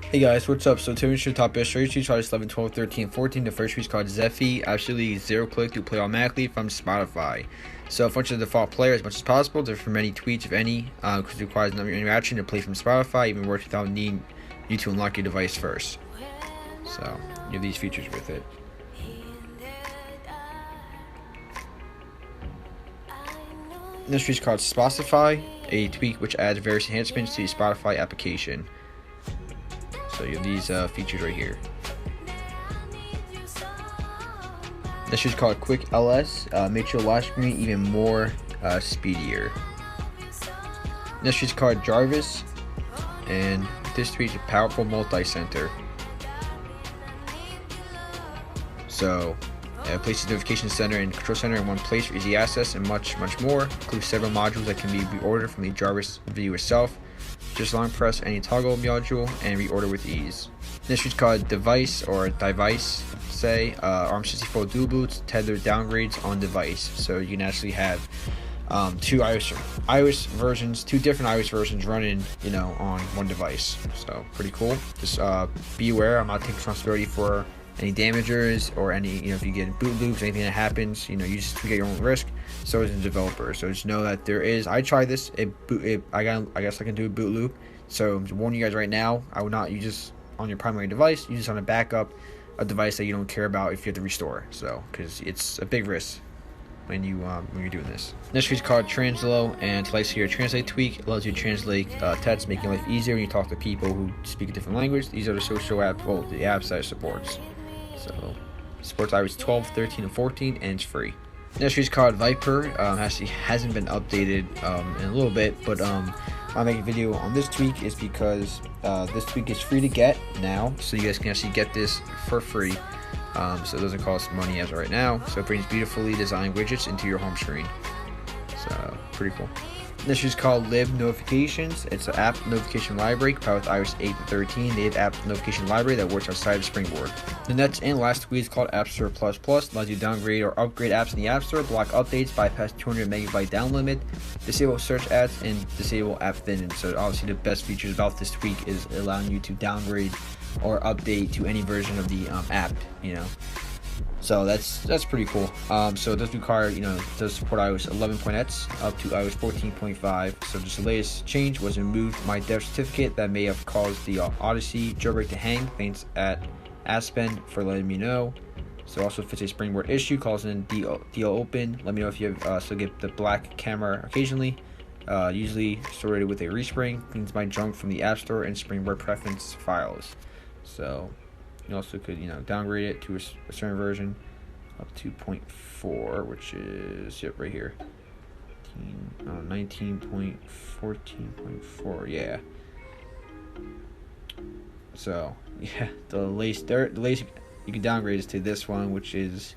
Hey guys, what's up? So today we should top best strategy tries 11, 12, 13, 14. The first is called Zephy. Absolutely zero click to play automatically from Spotify. So function the default player as much as possible. There's for many tweets, if any, because it requires no interaction to play from Spotify. Even works without needing you to unlock your device first. So you have these features with it. This is called Spotify, a tweak which adds various enhancements to the Spotify application. So you have these features right here. This is called Quick LS, makes your lock screen even more speedier. This is called Jarvis, and this tweak is a powerful multi-center. So it places notification center and control center in one place for easy access and much more. Includes several modules that can be reordered from the Jarvis view itself. Just long press any toggle module and reorder with ease. This is called Device or Device, say, ARM64 dual boots, tethered downgrades on device. So you can actually have two iOS versions, two different iOS versions running, on one device. So pretty cool. Just be aware, I'm not taking responsibility for any damagers or any, if you get boot loops, anything that happens, you just tweak at your own risk. So as a developer, so just know that there is. I tried this. I guess I can do a boot loop. So I'm warning you guys right now. I would not use this on your primary device. Use this on a backup, a device that you don't care about if you have to restore. So because it's a big risk when you're doing this. Next is called Translo, and to your translate tweak allows you to translate text, making life easier when you talk to people who speak a different language. These are the social apps, the apps that it supports. So supports iOS 12, 13, and 14, and it's free. Next is called Viper. Actually hasn't been updated in a little bit, but I'm making a video on this tweak is because this tweak is free to get now, so you guys can actually get this for free. So it doesn't cost money as of right now. So it brings beautifully designed widgets into your home screen. So pretty cool. This is called Lib Notifications. It's an app notification library powered with iOS 8 and 13. They have app notification library that works outside of Springboard. The next and last tweak is called App Store Plus Plus. Allows you to downgrade or upgrade apps in the App Store, block updates, bypass 200 megabyte down limit, disable search ads, and disable app thinning. So obviously the best features about this tweak is allowing you to downgrade or update to any version of the app. So that's pretty cool. So it does require, it does support iOS 11.x up to iOS 14.5. So just the latest change was removed my dev certificate that may have caused the Odyssey jailbreak to hang. Thanks at Aspen for letting me know. So also fits a Springboard issue, calls in DL open. Let me know if you still get the black camera occasionally. Usually stored with a respring. Cleans my junk from the App Store and Springboard preference files. So you also could, downgrade it to a certain version up to 0.4, which is, right here. 19.14.4, yeah. So, yeah, the latest you can downgrade is to this one, which is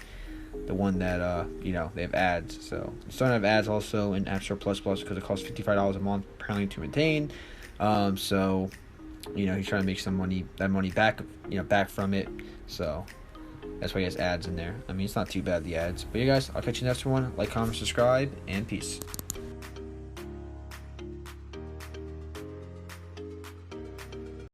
the one that, they have ads. So, you still have ads also in App Store Plus Plus because it costs $55 a month apparently to maintain. So, he's trying to make that money back, back from it. So that's why he has ads in there. I mean, it's not too bad, the ads. But yeah, guys, I'll catch you next one. Like, comment, subscribe, and peace.